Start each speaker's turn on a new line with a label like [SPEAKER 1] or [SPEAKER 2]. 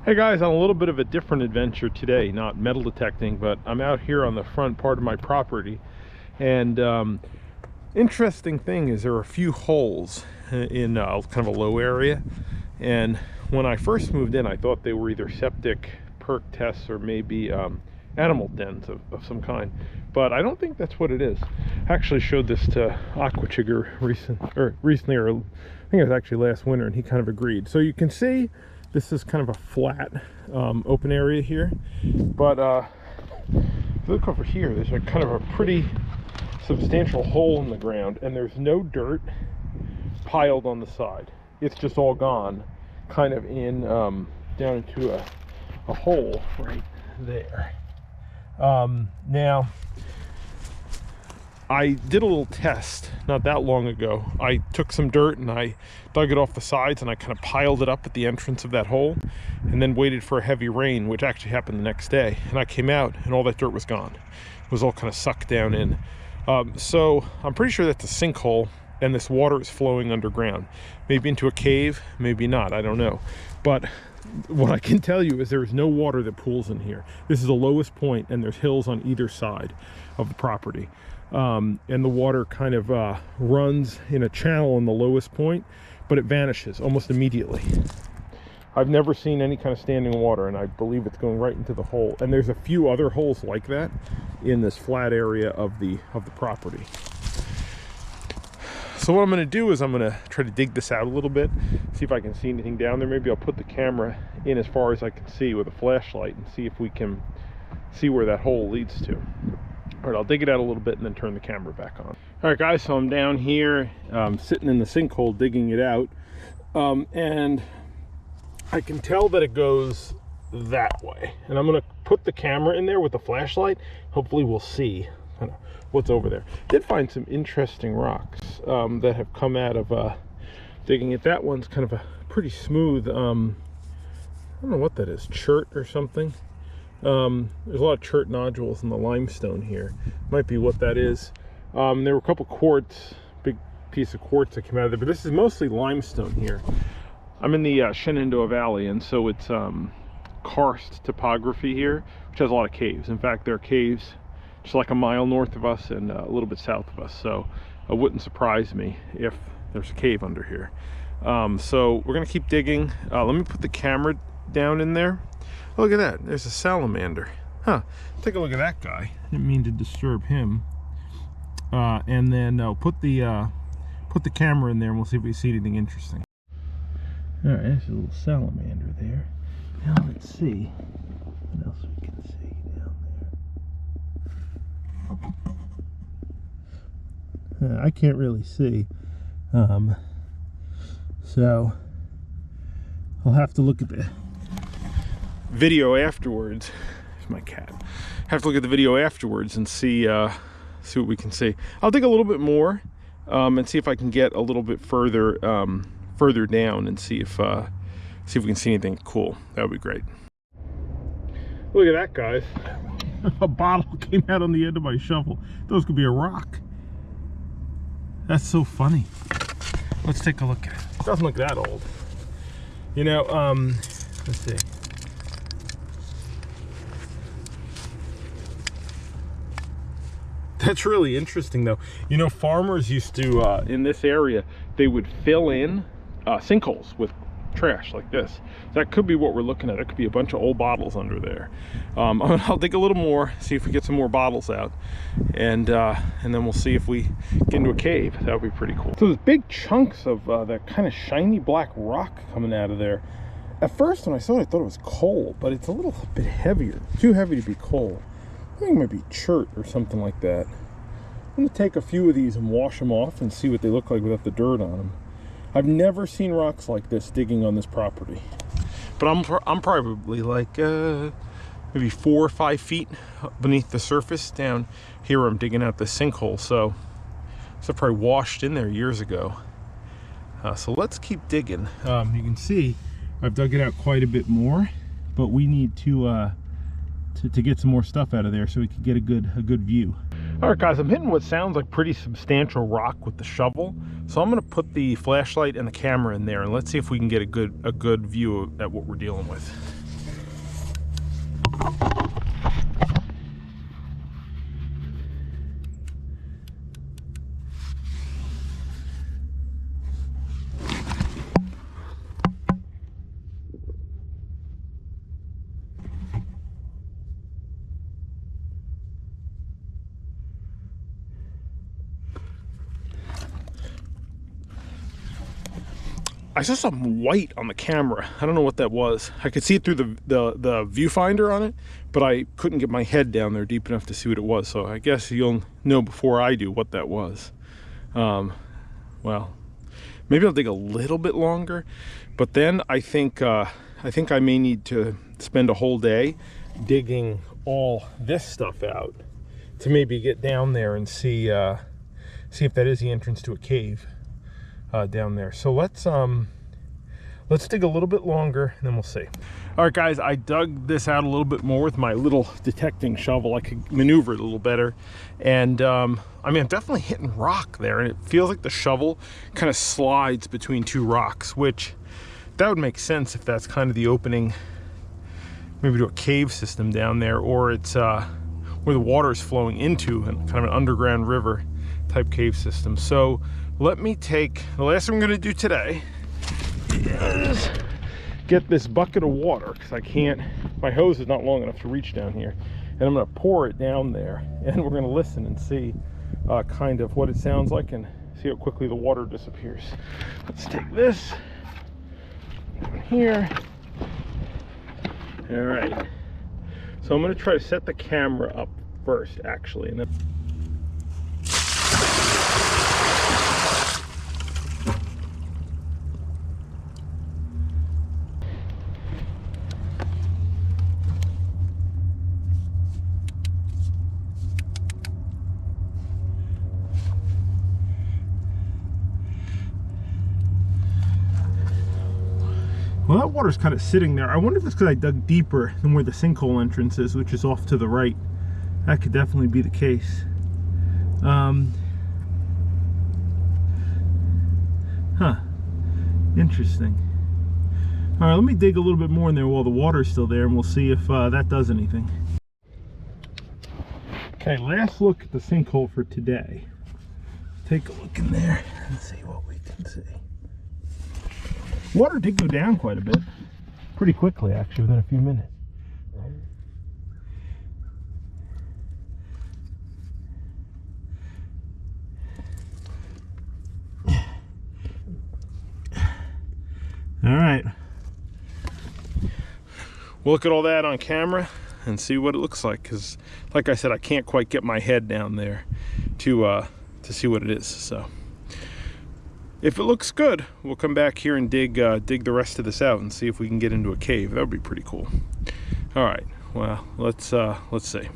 [SPEAKER 1] Hey guys, on a little bit of a different adventure today, not metal detecting, but I'm out here on the front part of my property. And interesting thing is there are a few holes in kind of a low area. And when I first moved in, I thought they were either septic perk tests or maybe animal dens of some kind. But I don't think that's what it is. I actually showed this to Aquachigger recently, or I think it was actually last winter, and he kind of agreed. So you can see this is kind of a flat open area here, but if you look over here, there's a kind of a pretty substantial hole in the ground, and there's no dirt piled on the side. It's just all gone kind of in down into a hole right there. Now I did a little test not that long ago. I took some dirt and I dug it off the sides, and I kind of piled it up at the entrance of that hole, and then waited for a heavy rain, which actually happened the next day. And I came out and all that dirt was gone. It was all kind of sucked down in. So I'm pretty sure that's a sinkhole, and this water is flowing underground. Maybe into a cave, maybe not, I don't know. But what I can tell you is there is no water that pools in here. This is the lowest point, and there's hills on either side of the property. And the water kind of runs in a channel in the lowest point, but it vanishes almost immediately. I've never seen any kind of standing water, and I believe it's going right into the hole. And there's a few other holes like that in this flat area of the property. So what I'm going to do is I'm going to try to dig this out a little bit, see if I can see anything down there. Maybe I'll put the camera in as far as I can see with a flashlight and see if we can see where that hole leads to. All right, I'll dig it out a little bit and then turn the camera back on. All right, guys, so I'm down here sitting in the sinkhole digging it out, and I can tell that it goes that way. And I'm going to put the camera in there with the flashlight. Hopefully we'll see kind of what's over there. Did find some interesting rocks that have come out of digging it. That one's kind of a pretty smooth, I don't know what that is, chert or something. There's a lot of chert nodules in the limestone here. Might be what that is. There were a couple quartz, big piece of quartz that came out of there, but this is mostly limestone here. I'm in the Shenandoah Valley, and so it's karst topography here, which has a lot of caves. In fact, there are caves just like a mile north of us and a little bit south of us, so it wouldn't surprise me if there's a cave under here. So we're gonna keep digging. Let me put the camera down in there. Look at that, there's a salamander. Huh, take a look at that guy. Didn't mean to disturb him. And then put the camera in there and we'll see if we see anything interesting. All right, there's a little salamander there. Now let's see what else we can see down there. I can't really see. So I'll have to look at the video afterwards. There's my cat. Have to look at the video afterwards and see what we can see. I'll dig a little bit more and see if I can get a little bit further down and see if we can see anything cool. That would be great. Look at that, guys. A bottle came out on the end of my shovel. Those could be a rock. That's so funny. Let's take a look at it. It doesn't look that old. You know, let's see. That's really interesting, though. You know, farmers used to, in this area, they would fill in sinkholes with trash like this. That could be what we're looking at. It could be a bunch of old bottles under there. I'll dig a little more, see if we get some more bottles out, and then we'll see if we get into a cave. That would be pretty cool. So there's big chunks of that kind of shiny black rock coming out of there. At first, when I saw it, I thought it was coal, but it's a little bit heavier. Too heavy to be coal. I think it might be chert or something like that. I'm going to take a few of these and wash them off and see what they look like without the dirt on them. I've never seen rocks like this digging on this property. But I'm probably like maybe 4 or 5 feet beneath the surface down here where I'm digging out this sinkhole. So it's probably washed in there years ago. So let's keep digging. You can see I've dug it out quite a bit more, but we need to get some more stuff out of there so we can get a good view. All right, guys, I'm hitting what sounds like pretty substantial rock with the shovel. So I'm going to put the flashlight and the camera in there, and let's see if we can get a good view at what we're dealing with. I saw some white on the camera. I don't know what that was. I could see it through the viewfinder on it, but I couldn't get my head down there deep enough to see what it was. So I guess you'll know before I do what that was. Well, maybe I'll dig a little bit longer, but then I think I may need to spend a whole day digging all this stuff out to maybe get down there and see if that is the entrance to a cave down there. So let's dig a little bit longer and then we'll see. All right, guys, I dug this out a little bit more with my little detecting shovel. I could maneuver it a little better, and I mean, I'm definitely hitting rock there, and it feels like the shovel kind of slides between two rocks, which that would make sense if that's kind of the opening, maybe to a cave system down there, or it's where the water is flowing into kind of an underground river type cave system. So let me take, the last thing I'm going to do today is get this bucket of water, because I can't, my hose is not long enough to reach down here, and I'm going to pour it down there, and we're going to listen and see kind of what it sounds like and see how quickly the water disappears. Let's take this down here. All right, so I'm going to try to set the camera up first, actually, and then well, that water's kind of sitting there. I wonder if it's because I dug deeper than where the sinkhole entrance is, which is off to the right. That could definitely be the case. Interesting. All right, let me dig a little bit more in there while the water's still there, and we'll see if that does anything. Okay, last look at the sinkhole for today. Take a look in there and see what we can see. Water did go down quite a bit, pretty quickly actually, within a few minutes. All right, we'll look at all that on camera and see what it looks like, because like I said, I can't quite get my head down there to see what it is. So if it looks good, we'll come back here and dig the rest of this out and see if we can get into a cave. That would be pretty cool. All right, well, let's see.